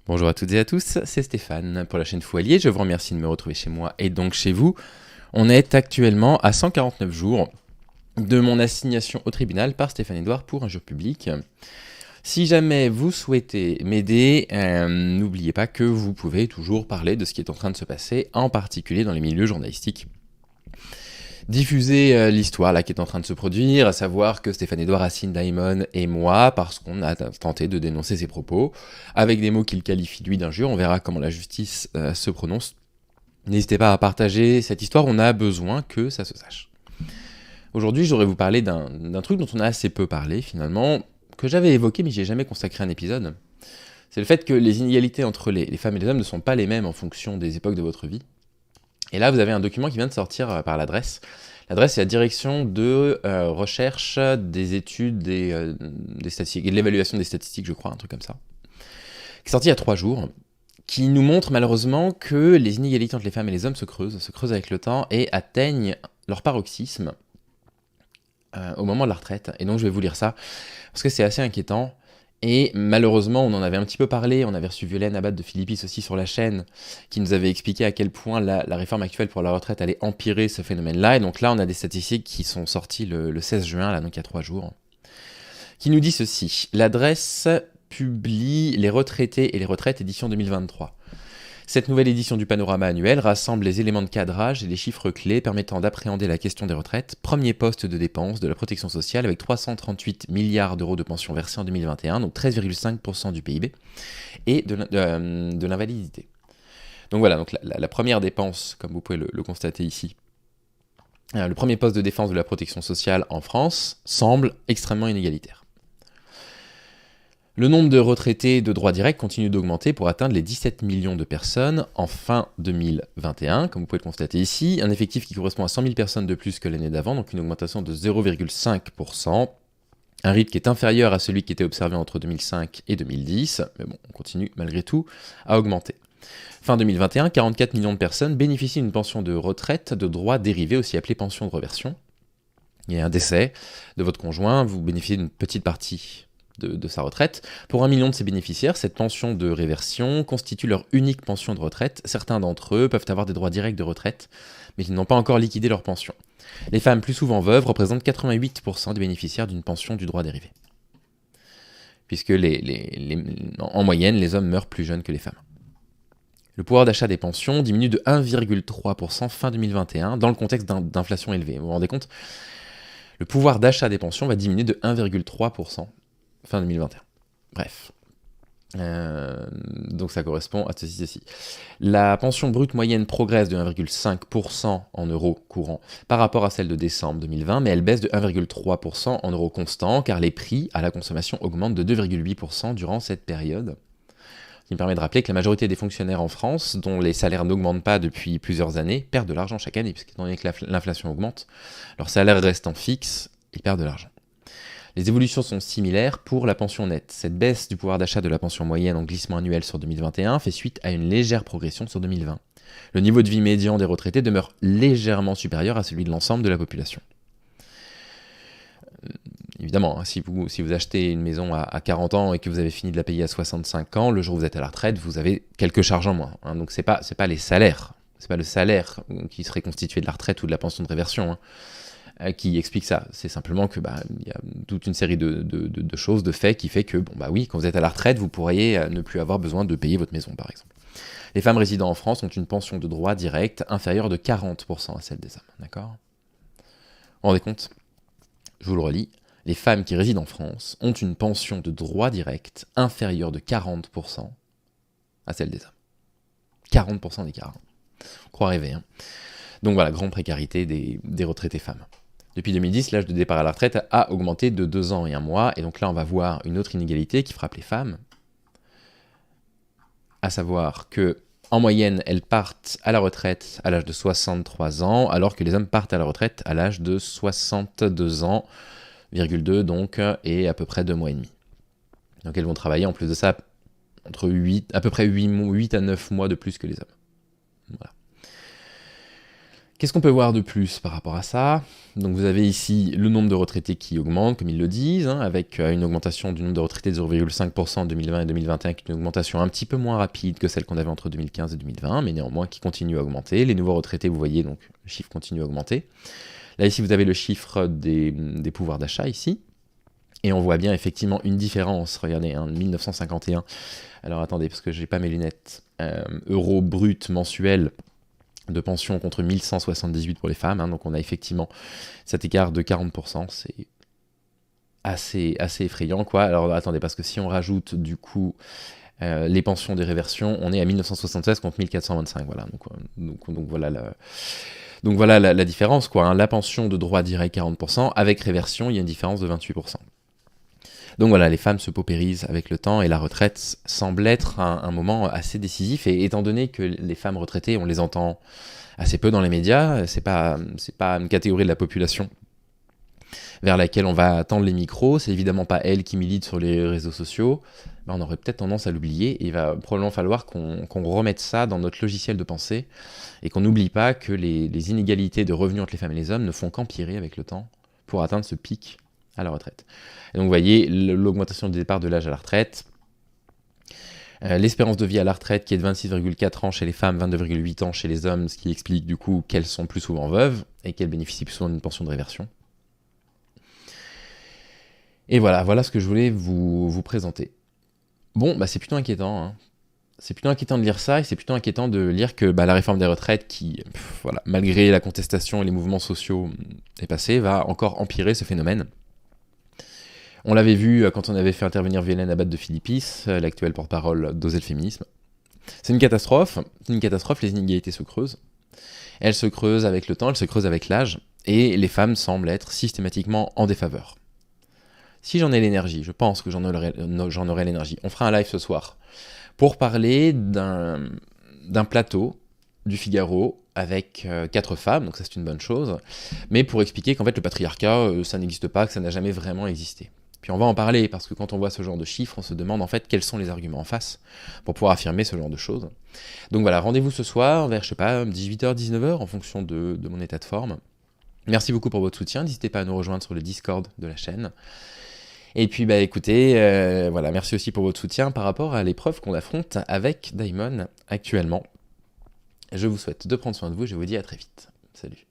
Bonjour à toutes et à tous, c'est Stéphane pour la chaîne Fou Allié. Je vous remercie de me retrouver chez moi et donc chez vous. On est actuellement à 149 jours de mon assignation au tribunal par Stéphane Edouard pour injure publique. Si jamais vous souhaitez m'aider, n'oubliez pas que vous pouvez toujours parler de ce qui est en train de se passer, en particulier dans les milieux journalistiques. Diffuser l'histoire là qui est en train de se produire, à savoir que Stéphane Edouard assigne Daimon et moi parce qu'on a tenté de dénoncer ses propos, avec des mots qu'il qualifie lui d'injures. On verra comment la justice se prononce. N'hésitez pas à partager cette histoire, on a besoin que ça se sache. Aujourd'hui, je voudrais vous parler d'un truc dont on a assez peu parlé finalement, que j'avais évoqué mais j'ai jamais consacré un épisode. C'est le fait que les inégalités entre les femmes et les hommes ne sont pas les mêmes en fonction des époques de votre vie. Et là, vous avez un document qui vient de sortir par l'adresse. L'adresse, c'est la direction de recherche des études des statistiques, et de l'évaluation des statistiques, je crois, un truc comme ça, qui est sorti il y a 3 jours, qui nous montre malheureusement que les inégalités entre les femmes et les hommes se creusent avec le temps et atteignent leur paroxysme au moment de la retraite. Et donc, je vais vous lire ça, parce que c'est assez inquiétant. Et malheureusement, on en avait un petit peu parlé, on avait reçu Violaine Abad de Philippis aussi sur la chaîne, qui nous avait expliqué à quel point la réforme actuelle pour la retraite allait empirer ce phénomène-là. Et donc là, on a des statistiques qui sont sorties le 16 juin, là, donc il y a 3 jours, qui nous dit ceci. L'adresse publie Les retraités et les retraites édition 2023. Cette nouvelle édition du panorama annuel rassemble les éléments de cadrage et les chiffres clés permettant d'appréhender la question des retraites, premier poste de dépenses de la protection sociale avec 338 milliards d'euros de pensions versées en 2021, donc 13,5% du PIB, et de l'invalidité. Donc voilà, donc la première dépense, comme vous pouvez le constater ici, le premier poste de défense de la protection sociale en France semble extrêmement inégalitaire. Le nombre de retraités de droit direct continue d'augmenter pour atteindre les 17 millions de personnes en fin 2021, comme vous pouvez le constater ici, un effectif qui correspond à 100 000 personnes de plus que l'année d'avant, donc une augmentation de 0,5%, un rythme qui est inférieur à celui qui était observé entre 2005 et 2010, mais bon, on continue malgré tout à augmenter. Fin 2021, 44 millions de personnes bénéficient d'une pension de retraite de droit dérivé, aussi appelée pension de reversion. Il y a un décès de votre conjoint, vous bénéficiez d'une petite partie de sa retraite. Pour 1 million de ses bénéficiaires, cette pension de réversion constitue leur unique pension de retraite. Certains d'entre eux peuvent avoir des droits directs de retraite, mais ils n'ont pas encore liquidé leur pension. Les femmes, plus souvent veuves, représentent 88% des bénéficiaires d'une pension du droit dérivé. Puisque en moyenne, les hommes meurent plus jeunes que les femmes. Le pouvoir d'achat des pensions diminue de 1,3% fin 2021 dans le contexte d'inflation élevée. Vous vous rendez compte ? Le pouvoir d'achat des pensions va diminuer de 1,3% fin 2021. Bref. Donc ça correspond à ceci. La pension brute moyenne progresse de 1,5% en euros courants par rapport à celle de décembre 2020, mais elle baisse de 1,3% en euros constants, car les prix à la consommation augmentent de 2,8% durant cette période. Ce qui me permet de rappeler que la majorité des fonctionnaires en France, dont les salaires n'augmentent pas depuis plusieurs années, perdent de l'argent chaque année, puisqu'étant donné que l'inflation augmente, leur salaire restant fixe, ils perdent de l'argent. Les évolutions sont similaires pour la pension nette. Cette baisse du pouvoir d'achat de la pension moyenne en glissement annuel sur 2021 fait suite à une légère progression sur 2020. Le niveau de vie médian des retraités demeure légèrement supérieur à celui de l'ensemble de la population. Évidemment, si vous achetez une maison à 40 ans et que vous avez fini de la payer à 65 ans, le jour où vous êtes à la retraite, vous avez quelques charges en moins. Donc c'est pas les salaires, c'est pas le salaire qui serait constitué de la retraite ou de la pension de réversion, qui explique ça. C'est simplement que y a toute une série de choses, de faits qui fait que, quand vous êtes à la retraite, vous pourriez ne plus avoir besoin de payer votre maison, par exemple. Les femmes résidant en France ont une pension de droit direct inférieure de 40% à celle des hommes. D'accord ? Vous vous rendez compte ? Je vous le relis. Les femmes qui résident en France ont une pension de droit direct inférieure de 40% à celle des hommes. 40% d'écart. On croit rêver, hein. Donc voilà, grande précarité des retraités femmes. Depuis 2010, l'âge de départ à la retraite a augmenté de 2 ans et 1 mois, et donc là on va voir une autre inégalité qui frappe les femmes, à savoir que en moyenne, elles partent à la retraite à l'âge de 63 ans, alors que les hommes partent à la retraite à l'âge de 62 ans, 2 donc, et à peu près 2 mois et demi. Donc elles vont travailler en plus de ça entre à peu près 8 à 9 mois de plus que les hommes. Voilà. Qu'est-ce qu'on peut voir de plus par rapport à ça? Donc vous avez ici le nombre de retraités qui augmente, comme ils le disent, hein, avec une augmentation du nombre de retraités de 0,5% en 2020 et 2021, qui est une augmentation un petit peu moins rapide que celle qu'on avait entre 2015 et 2020, mais néanmoins qui continue à augmenter. Les nouveaux retraités, vous voyez, donc le chiffre continue à augmenter. Là, ici, vous avez le chiffre des pouvoirs d'achat, ici. Et on voit bien effectivement une différence, regardez, hein, 1951. Alors attendez, parce que j'ai pas mes lunettes. Euros brut mensuel de pension contre 1178 pour les femmes, hein, donc on a effectivement cet écart de 40%, c'est assez effrayant, quoi. Alors attendez, parce que si on rajoute du coup les pensions des réversions, on est à 1976 contre 1425, voilà, donc voilà la différence, quoi, hein. La pension de droit direct 40%, avec réversion, il y a une différence de 28%. Donc voilà, les femmes se paupérisent avec le temps et la retraite semble être un moment assez décisif. Et étant donné que les femmes retraitées, on les entend assez peu dans les médias, c'est pas une catégorie de la population vers laquelle on va tendre les micros, c'est évidemment pas elles qui militent sur les réseaux sociaux, ben on aurait peut-être tendance à l'oublier et il va probablement falloir qu'on remette ça dans notre logiciel de pensée et qu'on n'oublie pas que les inégalités de revenus entre les femmes et les hommes ne font qu'empirer avec le temps pour atteindre ce pic à la retraite. Et donc vous voyez l'augmentation du départ de l'âge à la retraite, l'espérance de vie à la retraite qui est de 26,4 ans chez les femmes, 22,8 ans chez les hommes, ce qui explique du coup qu'elles sont plus souvent veuves et qu'elles bénéficient plus souvent d'une pension de réversion. Et voilà ce que je voulais vous présenter. Bon, bah c'est plutôt inquiétant, hein. C'est plutôt inquiétant de lire ça, et c'est plutôt inquiétant de lire que la réforme des retraites, qui, malgré la contestation et les mouvements sociaux est passée, va encore empirer ce phénomène. On l'avait vu quand on avait fait intervenir Violaine Abad de Philippis, l'actuelle porte-parole d'Oser le féminisme. C'est une catastrophe, les inégalités se creusent. Elles se creusent avec le temps, elles se creusent avec l'âge, et les femmes semblent être systématiquement en défaveur. Si j'en ai l'énergie, je pense que j'en aurai l'énergie, on fera un live ce soir pour parler d'un plateau du Figaro avec 4 femmes, donc ça c'est une bonne chose, mais pour expliquer qu'en fait le patriarcat, ça n'existe pas, que ça n'a jamais vraiment existé. Puis on va en parler, parce que quand on voit ce genre de chiffres, on se demande en fait quels sont les arguments en face pour pouvoir affirmer ce genre de choses. Donc voilà, rendez-vous ce soir vers, 18h, 19h, en fonction de mon état de forme. Merci beaucoup pour votre soutien, n'hésitez pas à nous rejoindre sur le Discord de la chaîne. Et puis écoutez, merci aussi pour votre soutien par rapport à l'épreuve qu'on affronte avec Daimon actuellement. Je vous souhaite de prendre soin de vous et je vous dis à très vite. Salut.